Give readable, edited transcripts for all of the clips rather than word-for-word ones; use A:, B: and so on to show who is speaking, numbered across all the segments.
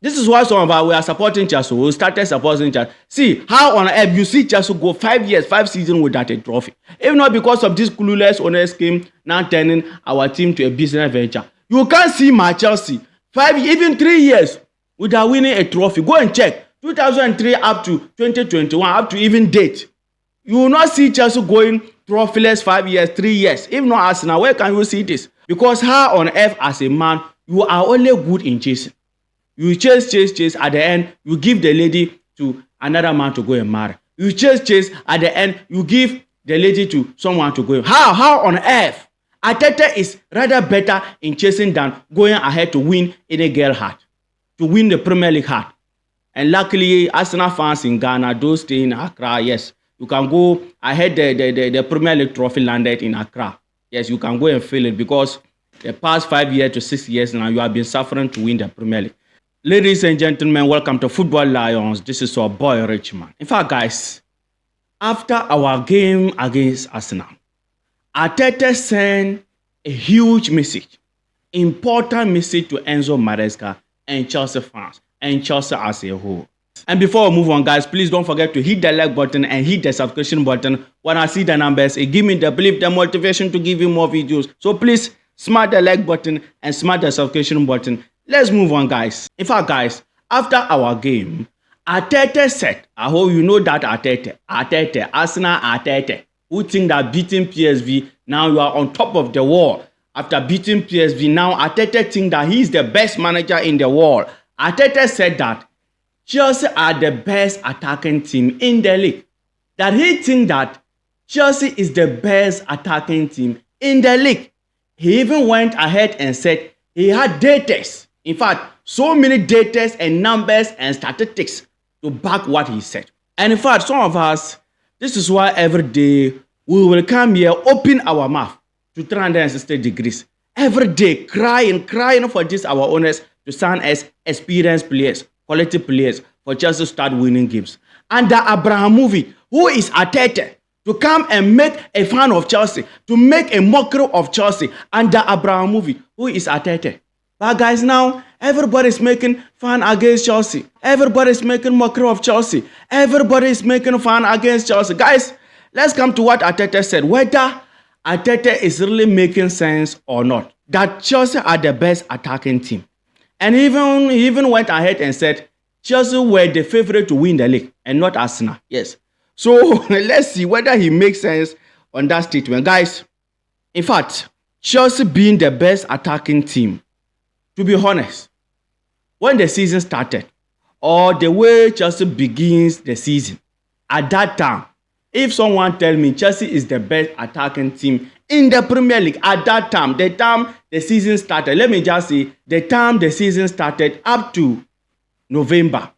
A: This is why some of us we are supporting Chelsea. We started supporting Chelsea. See how on earth you see Chelsea go 5 years, 5 seasons without a trophy. If not because of this clueless owners scheme now turning our team to a business venture. You can't see my Chelsea 5, even 3 years without winning a trophy. Go and check 2003 up to 2021 up to even date. You will not see Chelsea going trophyless 5 years, 3 years. If not Arsenal, where can you see this? Because how on earth as a man you are only good in chasing. You chase. At the end, you give the lady to another man to go and marry. You chase. At the end, you give the lady to someone to go. How on earth? Arteta is rather better in chasing than going ahead to win any girl heart, to win the Premier League heart. And luckily, Arsenal fans in Ghana, those stay in Accra, yes, you can go ahead. The Premier League trophy landed in Accra. Yes, you can go and feel it because the past 5 years to 6 years now, you have been suffering to win the Premier League. Ladies and gentlemen, welcome to Football Lions. This is our boy Richman. In fact, guys, after our game against Arsenal, Arteta sent a huge message, important message to Enzo Maresca and Chelsea fans and Chelsea as a whole. And before we move on, guys, please don't forget to hit the like button and hit the subscription button. When I see the numbers, it gives me the belief, the motivation to give you more videos. So please smash the like button and smash the subscription button. Let's move on, guys. In fact, guys, after our game, Arteta said, I hope you know that Arteta, Arsenal Arteta, who think that beating PSV, now you are on top of the world. After beating PSV, now Arteta think that he is the best manager in the world. Arteta said that Chelsea are the best attacking team in the league. That he think that Chelsea is the best attacking team in the league. He even went ahead and said he had data. In fact, so many data and numbers and statistics to back what he said. And in fact, some of us, this is why every day we will come here, open our mouth to 360 degrees. Every day, crying for this, our owners to sign as experienced players, quality players, for Chelsea to start winning games. And the Abrahamovic, who is Arteta, to come and make a fan of Chelsea, to make a mockery of Chelsea, and the Abrahamovic, who is Arteta. But guys, now everybody's making fun against Chelsea. Everybody's making mockery of Chelsea. Everybody's making fun against Chelsea. Guys, let's come to what Arteta said. Whether Arteta is really making sense or not, that Chelsea are the best attacking team. And he even went ahead and said Chelsea were the favorite to win the league and not Arsenal. Yes. So let's see whether he makes sense on that statement. Guys, in fact, Chelsea being the best attacking team, to be honest, when the season started, or the way Chelsea begins the season, at that time, if someone tell me Chelsea is the best attacking team in the Premier League, at that time, the time the season started, let me just say, the time the season started up to November,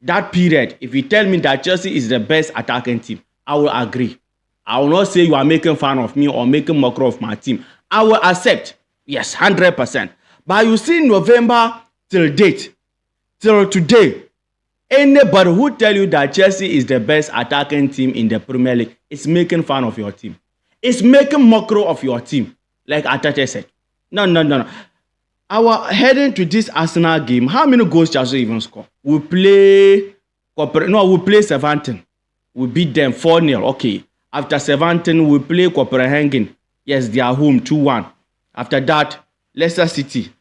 A: that period, if you tell me that Chelsea is the best attacking team, I will agree. I will not say you are making fun of me or making mockery of my team. I will accept, yes, 100%. But you see, November till date, till today, anybody who tell you that Chelsea is the best attacking team in the Premier League is making fun of your team. It's making mockery of your team, like Arteta said. No. Our heading to this Arsenal game, how many goals Chelsea even score? We play 17. We beat them 4-0. Okay. After 17, we play Copenhagen. Yes, they are home 2-1. After that, Leicester City.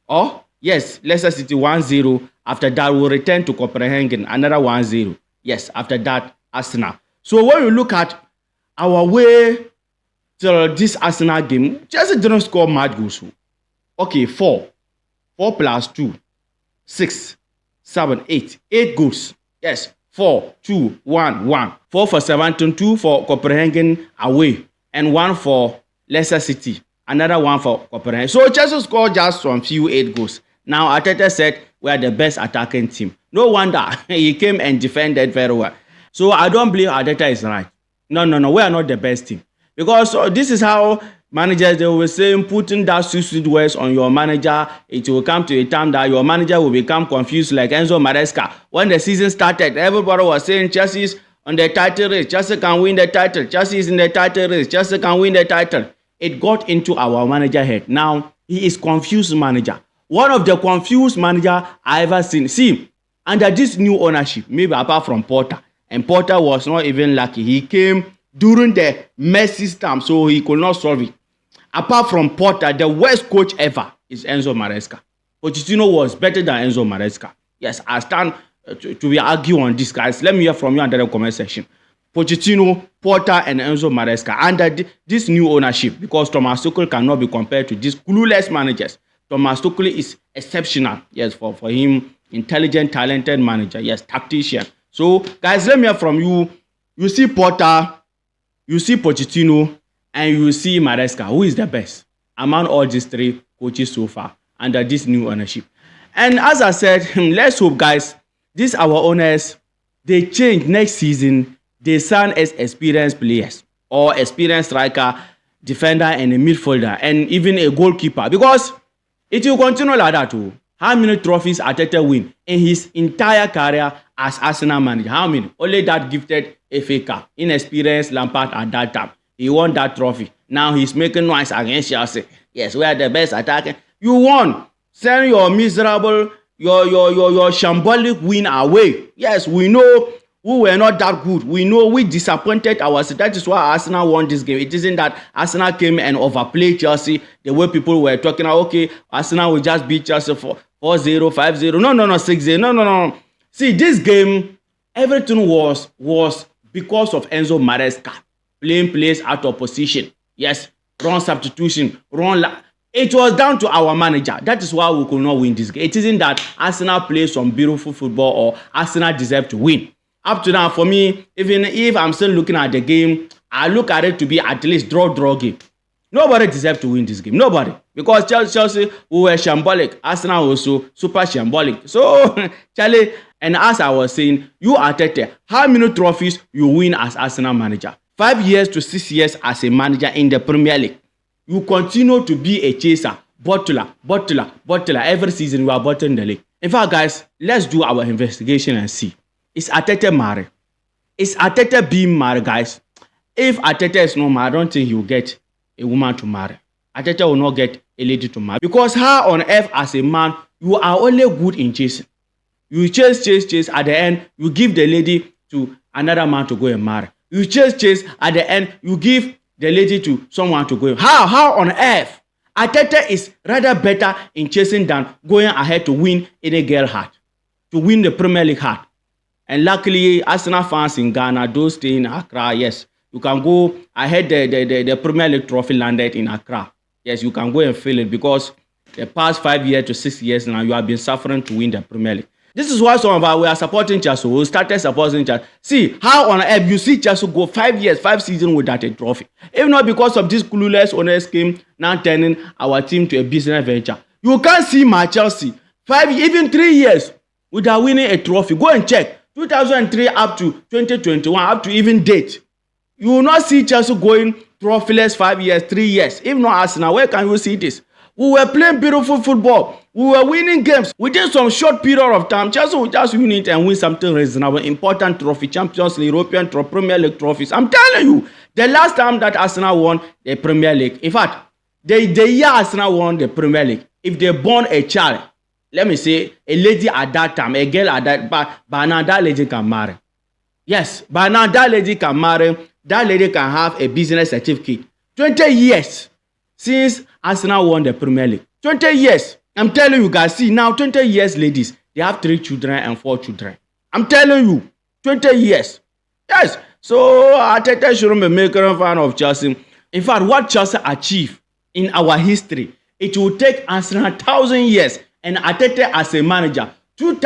A: Oh, yes, Leicester City 1-0. After that, we'll return to Copenhagen, another 1-0. Yes, after that, Arsenal. So when you look at our way to this Arsenal game, Chelsea didn't score much goals. Okay, 4. 4 plus 2. 6, 7, 8. 8 goals. Yes, 4, 2, 1, 1. 4 for 17, 2 for Copenhagen away, and 1 for Leicester City. Another 1 for Copenhagen. So Chelsea scored just some few 8 goals. Now Arteta said we are the best attacking team. No wonder he came and defended very well. So I don't believe Arteta is right. No, we are not the best team. Because this is how managers, they will say, putting that sweet words on your manager, it will come to a time that your manager will become confused like Enzo Maresca. When the season started, everybody was saying Chelsea is on the title race. Chelsea can win the title. Chelsea is in the title race. Chelsea can win the title. It got into our manager head. Now, he is confused manager. One of the confused manager I ever seen. See, under this new ownership, maybe apart from Porter, and Porter was not even lucky. He came during the Messi time, so he could not solve it. Apart from Porter, the worst coach ever is Enzo Maresca. Pochettino was better than Enzo Maresca. Yes, I stand to be argue on this, guys. Let me hear from you under the comment section. Pochettino, Porter, and Enzo Maresca under this new ownership, because Thomas Tuchel cannot be compared to these clueless managers. Thomas Tuchel is exceptional. Yes, for him, intelligent, talented manager. Yes, tactician. So, guys, let me hear from you. You see Porter, you see Pochettino, and you see Maresca. Who is the best among all these three coaches so far under this new ownership? And as I said, let's hope, guys, these our owners, they change next season. They sign as experienced players or experienced striker, defender, and a midfielder, and even a goalkeeper. Because it will continue like that too. How many trophies Arteta win in his entire career as Arsenal manager? How many? Only that gifted FA Cup. Inexperienced Lampard at that time. He won that trophy. Now he's making noise against Chelsea. Yes, we are the best attacking. You won. Send your miserable, your shambolic win away. Yes, we know we were not that good. We know we disappointed ourselves. That is why Arsenal won this game. It isn't that Arsenal came and overplayed Chelsea the way people were talking about, okay, Arsenal will just beat Chelsea for 4-0, 5-0. No, 6-0. No. See, this game, everything was because of Enzo Maresca playing players out of position. Yes, wrong substitution, it was down to our manager. That is why we could not win this game. It isn't that Arsenal plays some beautiful football or Arsenal deserve to win. Up to now, for me, even if I'm still looking at the game, I look at it to be at least draw game. Nobody deserves to win this game. Nobody. Because Chelsea, we were shambolic. Arsenal also super shambolic. So, Charlie, and as I was saying, you Arteta, how many trophies you win as Arsenal manager? 5 years to 6 years as a manager in the Premier League. You continue to be a chaser, bottler. Every season you are bottling the league. In fact, guys, let's do our investigation and see. Is Arteta married? Is Arteta being married, guys? If Arteta is not married, I don't think he will get a woman to marry. Arteta will not get a lady to marry. Because how on earth, as a man, you are only good in chasing. You chase. At the end, you give the lady to another man to go and marry. You chase. At the end, you give the lady to someone to go. How on earth? Arteta is rather better in chasing than going ahead to win any girl heart, to win the Premier League heart. And luckily, Arsenal fans in Ghana, those stay in Accra, yes, you can go ahead. The Premier League trophy landed in Accra. Yes, you can go and feel it because the past 5 years to 6 years now, you have been suffering to win the Premier League. This is why some of us, we are supporting Chelsea. We started supporting Chelsea. See, how on earth you see Chelsea go 5 years, 5 seasons without a trophy. If not because of this clueless owners came now turning our team to a business venture. You can't see my Chelsea 5, even 3 years without winning a trophy. Go and check. 2003 up to 2021, up to even date. You will not see Chelsea going trophyless 5 years, 3 years. If not Arsenal, where can you see this? We were playing beautiful football. We were winning games. Within some short period of time, Chelsea will just win it and win something reasonable. Important trophy, Champions League, European trophy, Premier League trophies. I'm telling you, the last time that Arsenal won the Premier League, in fact, the year Arsenal won the Premier League, if they born a child, let me say, a lady at that time, a girl at that, but now that lady can marry. Yes, but now that lady can marry, that lady can have a business certificate. 20 years since Arsenal won the Premier League. 20 years. I'm telling you guys, see now 20 years ladies, they have 3 children and 4 children. I'm telling you, 20 years. Yes. So Arteta shouldn't be making fun of Chelsea. In fact, what Chelsea achieved in our history, it will take Arsenal 1,000 years. And Arteta as a manager, 3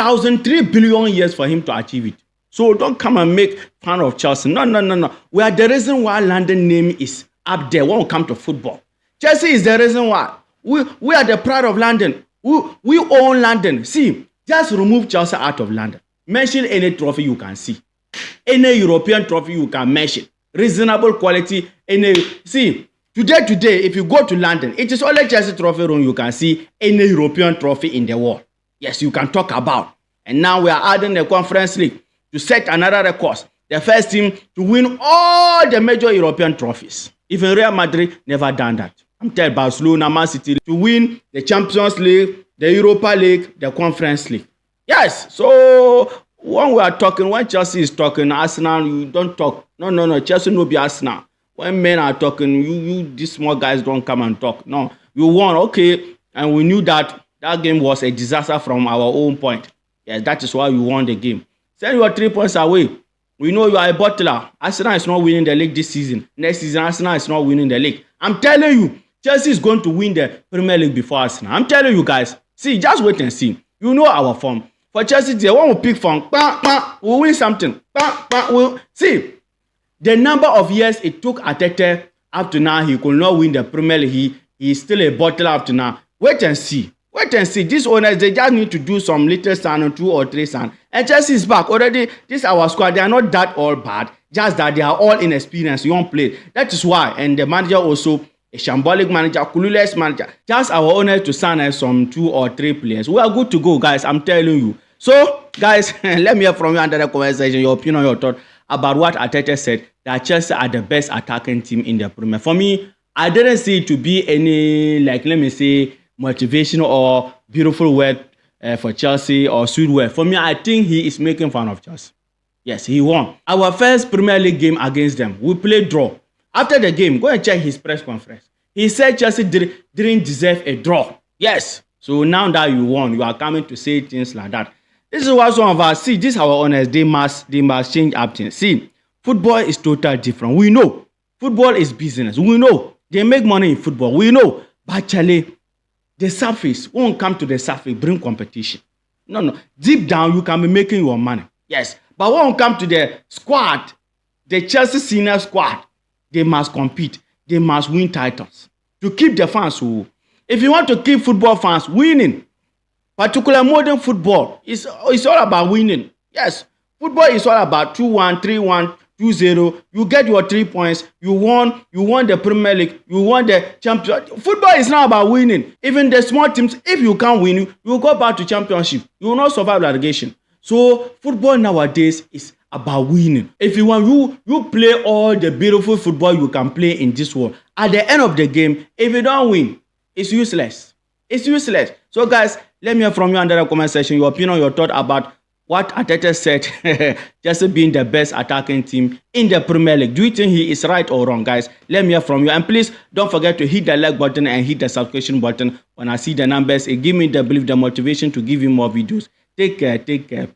A: billion years for him to achieve it. So don't come and make fun of Chelsea. No. We are the reason why London name is up there when it comes to football. Chelsea is the reason why. We are the pride of London. We own London. See, just remove Chelsea out of London. Mention any trophy you can see. Any European trophy you can mention. Reasonable quality. See, today, if you go to London, it is only Chelsea trophy room you can see any European trophy in the world. Yes, you can talk about. And now we are adding the Conference League to set another record. The first team to win all the major European trophies. Even Real Madrid never done that. I'm telling Barcelona, Man City to win the Champions League, the Europa League, the Conference League. Yes, so when Chelsea is talking, Arsenal, you don't talk. No, Chelsea no be Arsenal. When men are talking, these small guys don't come and talk. No, you won, okay, and we knew that game was a disaster from our own point. Yes, that is why we won the game. Send your 3 points away. We know you are a bottler. Arsenal is not winning the league this season. Next season, Arsenal is not winning the league. I'm telling you, Chelsea is going to win the Premier League before Arsenal. I'm telling you guys. See, just wait and see. You know our form. For Chelsea, they want to pick form. We'll win something. We'll see. The number of years it took Arteta up to now, he could not win the Premier League. He is still a bottler up to now. Wait and see. Wait and see. These owners, they just need to do some little sign, 2 or 3 sign. And Chelsea is back. Already, this is our squad. They are not that all bad. Just that they are all inexperienced, young players. That is why. And the manager also, a shambolic manager, clueless manager. Just our owners to sign us some 2 or 3 players. We are good to go, guys. I'm telling you. So, guys, let me hear from you under the comment section, your opinion, your thought about what Arteta said, that Chelsea are the best attacking team in the Premier. For me, I didn't see it to be any, like, let me say, motivational or beautiful word for Chelsea or sweet word. For me, I think he is making fun of Chelsea. Yes, he won. Our first Premier League game against them, we played draw. After the game, go and check his press conference. He said Chelsea didn't deserve a draw. Yes. So now that you won, you are coming to say things like that. This is what some of us see. This is our honest. They must change up things. See, football is totally different. We know. Football is business. We know. They make money in football. We know. But Charlie, the surface won't come to the surface, bring competition. No. Deep down, you can be making your money. Yes. But when you come to the squad, the Chelsea senior squad, they must compete. They must win titles to keep the fans. If you want to keep football fans winning, particularly modern football, it's all about winning. Yes. Football is all about 2-1, 3-1, 2-0. You get your 3 points. You won the Premier League. You won the Champions. Football is not about winning. Even the small teams, if you can't win, you will go back to Championship. You will not survive relegation. So football nowadays is about winning. If you want, you play all the beautiful football you can play in this world. At the end of the game, if you don't win, it's useless. It's useless. So guys, let me hear from you under the comment section, your opinion, your thought about what Arteta said, just being the best attacking team in the Premier League. Do you think he is right or wrong, guys? Let me hear from you. And please don't forget to hit the like button and hit the subscription button. When I see the numbers, it gives me the belief, the motivation to give you more videos. Take care.